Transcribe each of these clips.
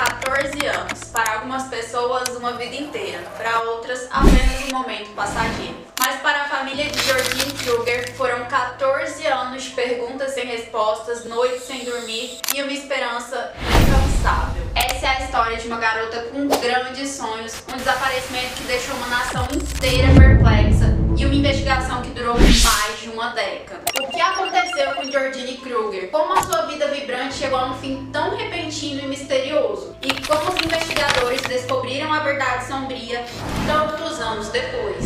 14 anos. Para algumas pessoas, uma vida inteira. Para outras, apenas um momento passageiro. Mas para a família de Jordine Kruger, foram 14 anos de perguntas sem respostas, noites sem dormir e uma esperança incansável. Essa é a história de uma garota com grandes sonhos, um desaparecimento que deixou uma nação inteira perplexa e uma investigação que durou mais de uma década. O que aconteceu com Jordine Kruger? Como a sua vida vibrante chegou a um fim tão repentino e misterioso? E como os investigadores descobriram a verdade sombria tantos anos depois?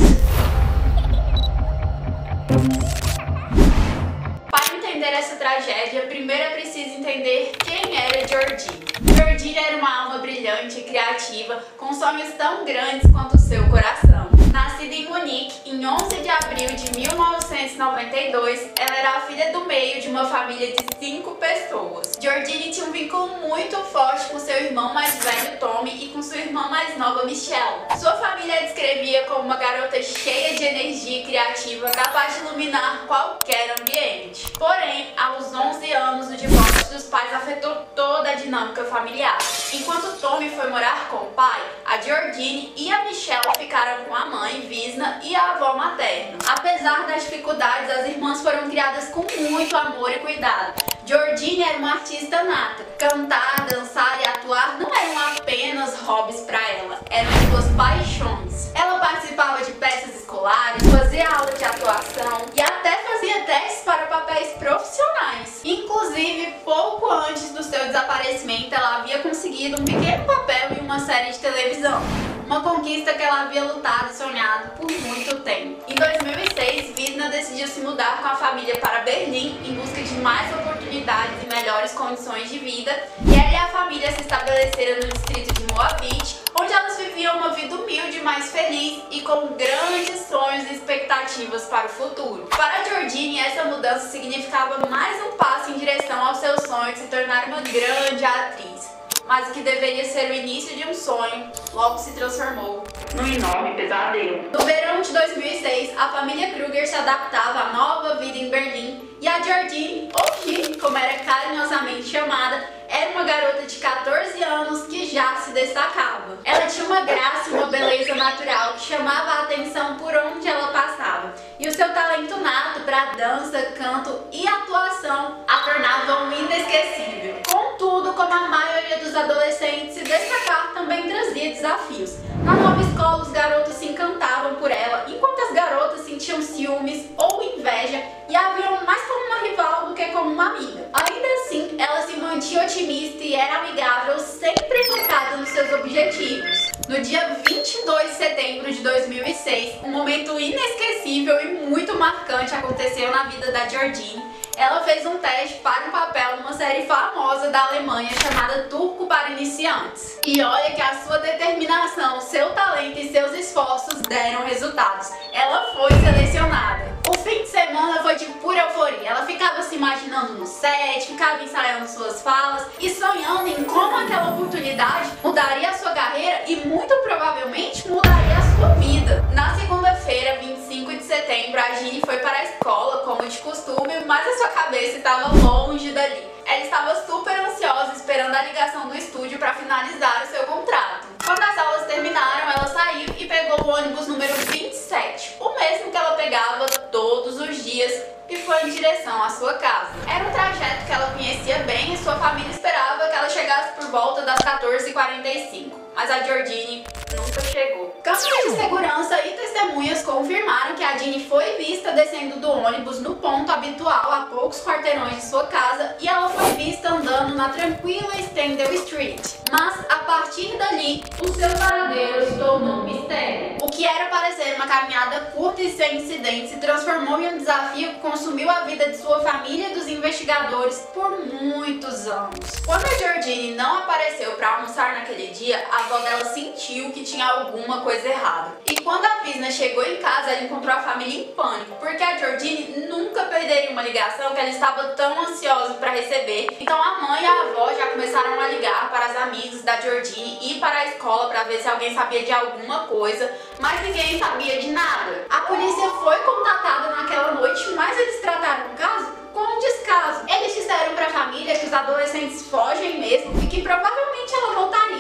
Para entender essa tragédia, primeiro é preciso entender quem era Jordine. Jordine era uma alma brilhante e criativa, com sonhos tão grandes quanto o seu coração. Nascida em Munique em 11 de abril de 1992, ela era a filha do meio de uma família de 5 pessoas. Jordine tinha um vínculo muito forte com seu irmão mais velho, Tommy, e com sua irmã mais nova, Michelle. Sua família a descrevia como uma garota cheia de energia e criativa, capaz de iluminar qualquer ambiente. Porém, aos 11 anos, o divórcio dos pais afetou toda a dinâmica familiar. Enquanto Tommy foi morar com o pai, a Jordine e a Michelle ficaram com a mãe, Visna, e a avó materna. Apesar das dificuldades, as irmãs foram criadas com muito amor e cuidado. Jordine era uma artista nata. Cantar, dançar e atuar não eram apenas hobbies para ela, eram suas paixões. Ela participava de peças escolares, fazia aula de atuação e até fazia testes para papéis profissionais. Inclusive, pouco antes do seu desaparecimento, ela havia conseguido um pequeno papel em uma série de televisão. Uma conquista que ela havia lutado e sonhado por muito tempo. Em 2006, Visna decidiu se mudar com a família para Berlim em busca de mais oportunidades e melhores condições de vida, e ela e a família se estabeleceram no distrito de Moabit, onde elas viviam uma vida humilde, mais feliz e com grandes sonhos e expectativas para o futuro. Para Jordine, essa mudança significava mais um passo em direção ao seu sonho de se tornar uma grande atriz. Mas o que deveria ser o início de um sonho, logo se transformou num enorme pesadelo. No verão de 2006, a família Kruger se adaptava à nova vida em Berlim e a Jordine, ou Gi, como era carinhosamente chamada, era uma garota de 14 anos que já se destacava. Ela tinha uma graça e uma beleza natural que chamava a atenção por onde ela passava. E o seu talento nato para dança, canto e atuação a tornavam inesquecível. Contudo, como a maioria dos adolescentes, se destacar também trazia desafios. Na nova escola, os garotos se encantavam por ela, enquanto as garotas sentiam ciúmes ou inveja e a viam mais como uma rival do que como uma amiga. Ainda assim, ela se mantinha otimista e era amigável, sempre focada nos seus objetivos. No dia 22 de setembro de 2006, um momento inesquecível e muito marcante aconteceu na vida da Jordine. Ela fez um teste para um papel numa série famosa da Alemanha chamada Turco para Iniciantes. E olha que a sua determinação, seu talento e seus esforços deram resultados. Ela foi selecionada. O fim de semana foi de pura euforia. Ela ficava se imaginando no set, ficava ensaiando suas falas e sonhando em como aquela oportunidade mudaria a sua carreira e muito provavelmente mudaria a sua vida. Na segunda-feira, 25 de setembro, a Gini foi para a escola, como de costume, mas a sua cabeça estava longe dali. Ela estava super ansiosa esperando a ligação do estúdio para finalizar o seu contrato. Quando as aulas terminaram, ela saiu e pegou o ônibus número 27, o mesmo que ela pegava todos os dias, e foi em direção à sua casa. Era um trajeto que ela conhecia bem e sua família esperava que ela chegasse por volta das 14h45, mas a Jordine nunca chegou. Câmeras de segurança e testemunhas confirmaram que a Gini foi vista descendo do ônibus no ponto habitual a poucos quarteirões de sua casa e ela foi vista andando na tranquila Stendhal Street. Mas a partir dali, o seu paradeiro se tornou um mistério. O que era para ser uma caminhada curta e sem incidentes se transformou em um desafio que consumiu a vida de sua família e dos investigadores por muitos anos. Quando a Jordine não apareceu para almoçar naquele dia, a avó dela sentiu que tinha alguma coisa errada. E quando a Visna chegou em casa, ela encontrou a família em pânico, porque a Jordine nunca perderia uma ligação que ela estava tão ansiosa para receber. Então a mãe e a avó já começaram a ligar para as amigas da Jordine e para a escola para ver se alguém sabia de alguma coisa, mas ninguém sabia de nada. A polícia foi contatada naquela noite, mas eles trataram o caso com um descaso. Eles disseram para a família que os adolescentes fogem mesmo e que provavelmente ela voltaria.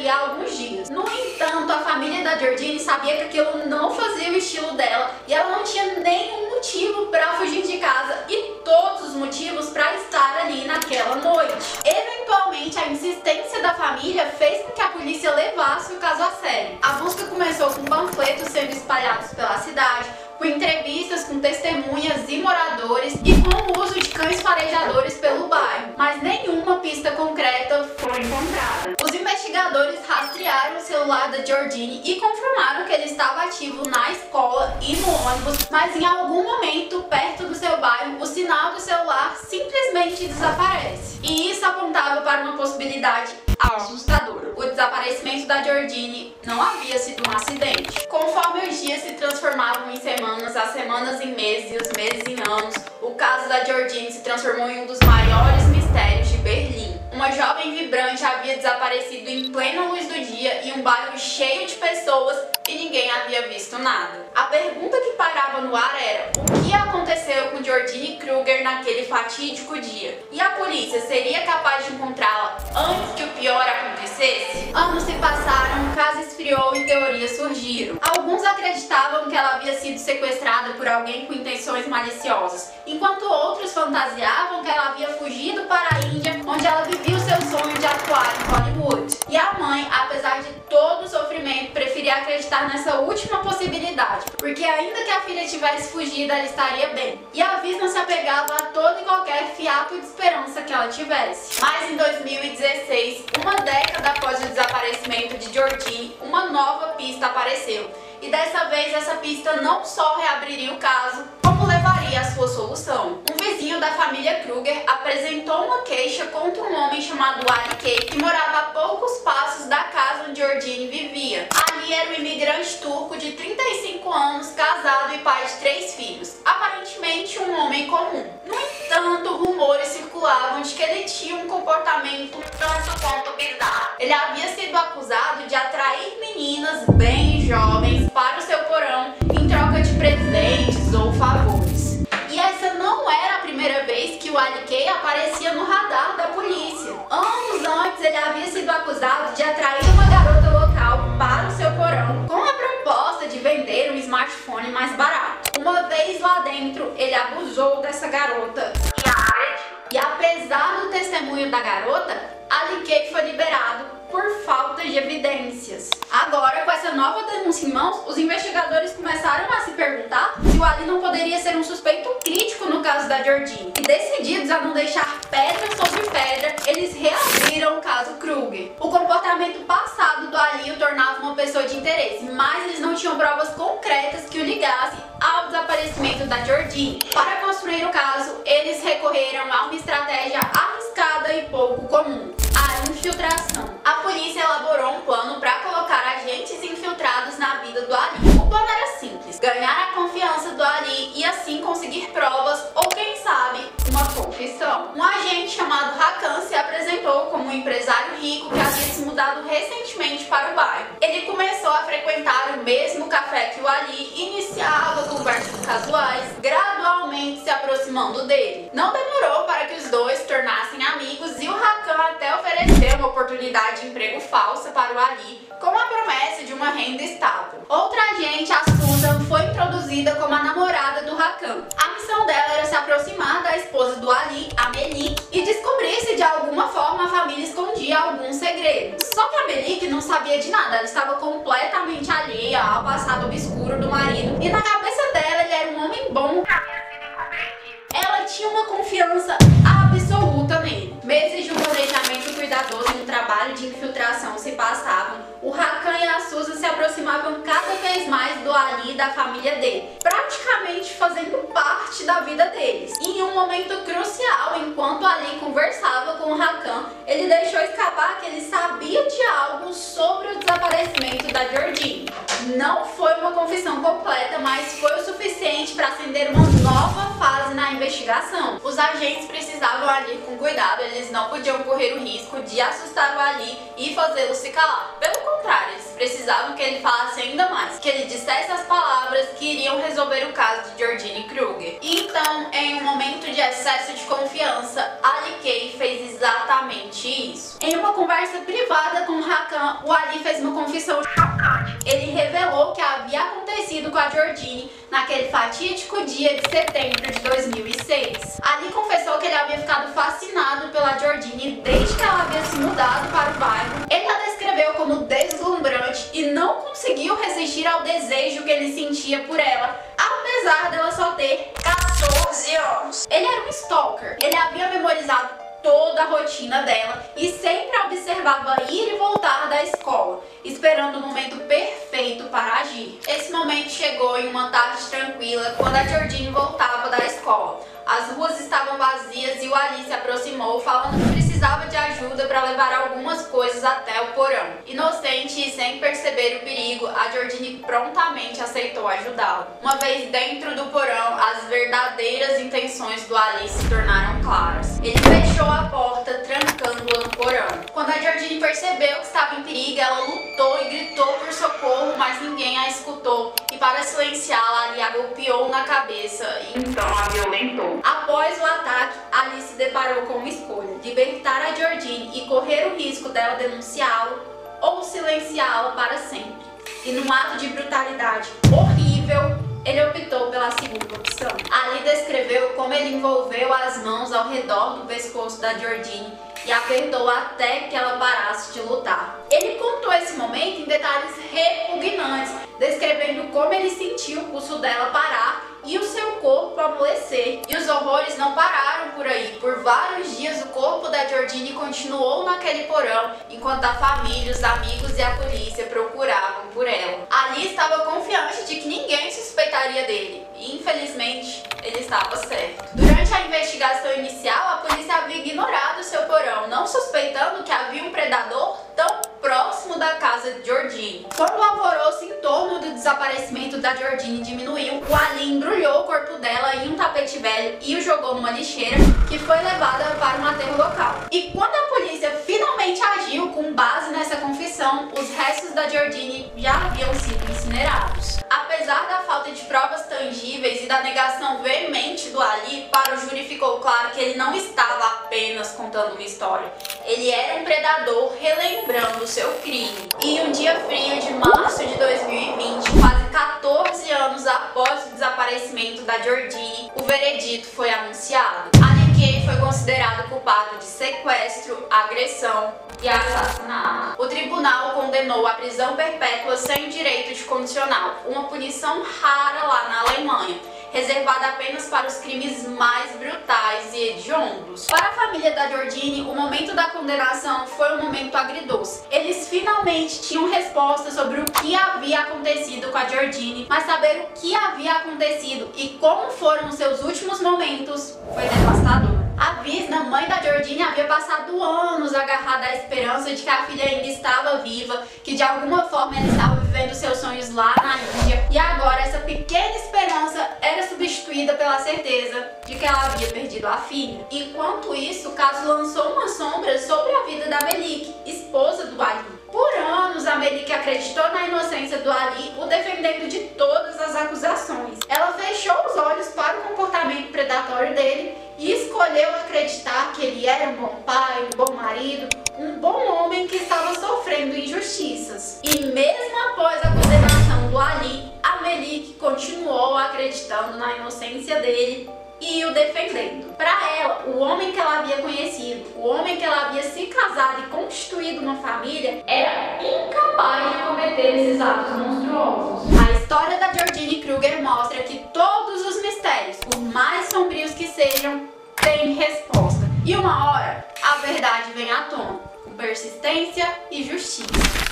há alguns dias. No entanto, a família da Jordine sabia que aquilo não fazia o estilo dela e ela não tinha nenhum motivo para fugir de casa e todos os motivos para estar ali naquela noite. Eventualmente, a insistência da família fez com que a polícia levasse o caso a sério. A busca começou com panfletos sendo espalhados pela cidade, com entrevistas com testemunhas e moradores e com o uso de cães farejadores pelo bairro, mas nenhuma pista concreta foi encontrada. Os investigadores rastrearam o celular da Jordine e confirmaram que ele estava ativo na escola e no ônibus, mas em algum momento perto do seu bairro, o sinal do celular simplesmente desaparece. E isso apontava para uma possibilidade assustadora. O desaparecimento da Jordine não havia sido um acidente. Conforme os dias se transformavam em semanas, as semanas em meses e os meses em anos, o caso da Jordine se transformou em um dos maiores mistérios de Berlim. Uma jovem vibrante havia desaparecido em plena luz do dia em um bairro cheio de pessoas e ninguém havia visto nada. A pergunta que pairava no ar era: o que aconteceu com Jordine Kruger naquele fatídico dia? E a polícia seria capaz de encontrá-la antes que o pior acontecesse? Anos se passaram, o caso esfriou e teorias surgiram. Alguns acreditavam que ela havia sido sequestrada por alguém com intenções maliciosas, enquanto outros fantasiavam que ela havia fugido para a Índia, onde ela vivia o seu sonho de atuar em Hollywood. E a mãe, apesar de todo o sofrimento, preferia acreditar nessa última possibilidade, porque ainda que a filha tivesse fugido, ela estaria bem. E a Vis não se apegava a todo e qualquer fiapo de esperança que ela tivesse. Mas em 2016, uma década após o desaparecimento de Jordine, uma nova pista apareceu. E dessa vez essa pista não só reabriria o caso, como levaria à sua solução. Um vizinho da família Kruger apresentou uma queixa contra um homem chamado Ali Kay, que morava a poucos passos da casa onde Jordine vivia. Ali era um imigrante turco de 35 anos, casado e pai de 3 filhos, aparentemente um homem comum. No entanto, rumores circulavam de que ele tinha um comportamento tanto quanto bizarro. Ele havia sido acusado de atrair meninas bem jovens para o seu porão em troca de presentes ou favores. E essa não era a primeira vez que o Ali Kay aparecia no radar da polícia. Anos antes, ele havia sido acusado de atrair uma garota local para o seu porão com a proposta de vender um smartphone mais barato. Uma vez lá dentro, ele abusou dessa garota e a agrediu. E apesar do testemunho da garota, Ali Kay foi liberado por falta de evidências. Agora, com essa nova denúncia em mãos, os investigadores começaram a se perguntar se o Ali não poderia ser um suspeito crítico no caso da Jordine. E decididos a não deixar pedra sobre pedra, eles reabriram o caso Kruger. O comportamento passado do Ali o tornava uma pessoa de interesse, mas eles não tinham provas concretas que o ligassem ao desaparecimento da Jordine. Para construir o caso, eles recorreram a uma estratégia arriscada e pouco comum: a infiltração. A polícia elaborou um plano para colocar agentes infiltrados na vida do Ali. O plano era simples: ganhar a confiança do Ali e assim conseguir provas ou, quem sabe, uma confissão. Um agente chamado Hakan se apresentou como um empresário rico que havia se mudado recentemente para o bairro. Ele começou a frequentar o mesmo café que o Ali, iniciava conversas casuais, gradualmente se aproximando dele. Não demorou para que os dois se tornassem amigos e o Hakan até ofereceu uma oportunidade de emprego falsa para o Ali, com a promessa de uma renda estável. Outra agente, a Susan, foi introduzida como a namorada do Hakan. A missão dela era se aproximar da esposa do Ali, a Melik, e descobrir se de alguma forma a família escondia algum segredo. Só que a Melik não sabia de nada, ela estava completamente alheia ao passado obscuro do marido, e na cabeça dela ele era um homem bom que havia sido incompreendido. Ela tinha uma confiança absoluta nele. Meses de um planejamento cuidadoso e um trabalho de infiltração se passavam. O Hakan e a Susan se aproximavam cada vez mais do Ali e da família dele, praticamente fazendo parte da vida deles. E em um momento crucial, enquanto Ali conversava com o Hakan, ele deixou escapar que ele sabia de algo sobre o desaparecimento da Jordine. Não foi uma confissão completa, mas foi o suficiente para acender uma nova fase na investigação. Os agentes precisavam agir com cuidado, eles não podiam correr o risco de assustar o Ali e fazê-lo se calar. Pelo contrário, eles precisavam que ele falasse ainda mais, que ele dissesse as palavras que iriam resolver o caso de Georgine Kruger. E então, em um momento de excesso de confiança, Ali Kay fez exatamente isso. Em uma conversa privada com Hakan, o Ali fez uma confissão chocante. Ele revelou que havia acontecido com a Georgine naquele fatídico dia de setembro de 2006. Ali confessou que ele havia ficado fascinado pela Georgine desde que ela havia se mudado para o bairro. Ele a descreveu como deslumbrante e não conseguiu resistir ao desejo que ele sentia por ela, apesar dela só ter 14 anos. Ele era um stalker. Ele havia memorizado toda a rotina dela e sempre observava ir e voltar da escola, esperando o momento perfeito para agir. Esse momento chegou em uma tarde tranquila, quando a Georgine voltava da escola. As ruas estavam vazias e o Ali se aproximou, falando que precisava de ajuda para levar algumas coisas até o porão. Inocente e sem perceber o perigo, a Georgine prontamente aceitou ajudá-lo. Uma vez dentro do porão, as verdadeiras intenções do Ali se tornaram claras. Ele fechou a porta, trancando-a no porão. Quando a Georgine percebeu que estava em perigo, ela lutou e gritou por socorro, mas ninguém a escutou. E para silenciá-la, Ali a golpeou na cabeça e então a violentou. Após o ataque, Ali se deparou com uma escolha: libertar a Georgine e correr o risco dela denunciá-lo ou silenciá-la para sempre. E num ato de brutalidade horrível, ele optou pela segunda opção. Ali descreveu como ele envolveu as mãos ao redor do pescoço da Georgine e apertou até que ela parasse de lutar. Ele contou esse momento em detalhes repugnantes, descrevendo como ele sentiu o pulso dela parar e o seu corpo amolecer. E os horrores não pararam por aí. Por vários dias o corpo da Georgine continuou naquele porão, enquanto a família, os amigos e a polícia procuravam por ela. Ali estava confiante de que ninguém suspeitaria dele. E infelizmente, ele estava certo. Durante a investigação inicial, a polícia havia ignorado seu porão, não suspeitando que havia um predador tão próximo da casa de Georgine. Quando o alvoroço em torno do desaparecimento da Georgine diminuiu, o Ali embrulhou o corpo dela em um tapete velho e o jogou numa lixeira, que foi levada para um aterro local. E quando a polícia finalmente agiu com base nessa confissão, os restos da Georgine já haviam sido incinerados. Apesar da falta de provas tangíveis e da negação veemente do Ali, para o júri ficou claro que ele não estava apenas contando uma história. Ele era um predador relembrando o seu crime. E um dia frio de março de 2020, quase 14 anos após o desaparecimento da Georgine, o veredito foi anunciado. Ali Kay foi considerado culpado de sequestro, agressão e assassinato. O tribunal condenou a prisão perpétua sem direito de condicional, uma punição rara lá na Alemanha, reservada apenas para os crimes mais brutais e hediondos. Para a família da Georgine, o momento da condenação foi um momento agridoce. Eles finalmente tinham resposta sobre o que havia acontecido com a Georgine, mas saber o que havia acontecido e como foram os seus últimos momentos foi devastador. A Visna, mãe da Georgine, havia passado anos agarrada à esperança de que a filha ainda estava viva, que de alguma forma ela estava vivendo seus sonhos lá na Índia, e agora essa pequena esperança era substituída pela certeza de que ela havia perdido a filha. Enquanto isso, o caso lançou uma sombra sobre a vida da Melik, esposa do Ali. Por anos, a Melik acreditou na inocência do Ali, o defendendo de todas as acusações. Ela fechou os olhos para o comportamento predatório dele e escolheu acreditar que ele era um bom pai, um bom marido, um bom homem que estava sofrendo injustiças. E mesmo após a condenação do Ali, a Melik continuou acreditando na inocência dele e o defendendo. Para ela, o homem que ela havia conhecido, o homem que ela havia se casado e constituído uma família, era incapaz de cometer esses atos monstruosos. A história da Georgine Kruger mostra que todos os mistérios, por mais sombrios que sejam, têm resposta. E uma hora, a verdade vem à tona, com persistência e justiça.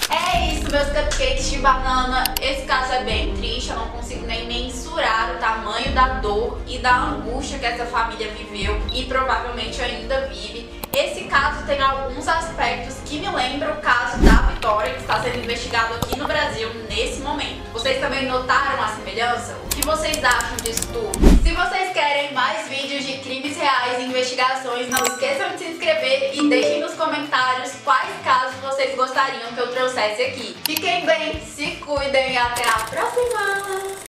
É isso, meus cupcakes de banana. Esse caso é bem triste, eu não consigo nem mensurar o tamanho da dor e da angústia que essa família viveu e provavelmente ainda vive. Esse caso tem alguns aspectos que me lembram o caso da Vitória, que está sendo investigado aqui no Brasil nesse momento. Vocês também notaram a semelhança? O que vocês acham disso tudo? Se vocês querem mais vídeos de crimes reais em investigações. Não esqueçam de se inscrever e deixem nos comentários quais casos vocês gostariam que eu trouxesse aqui. Fiquem bem, se cuidem e até a próxima!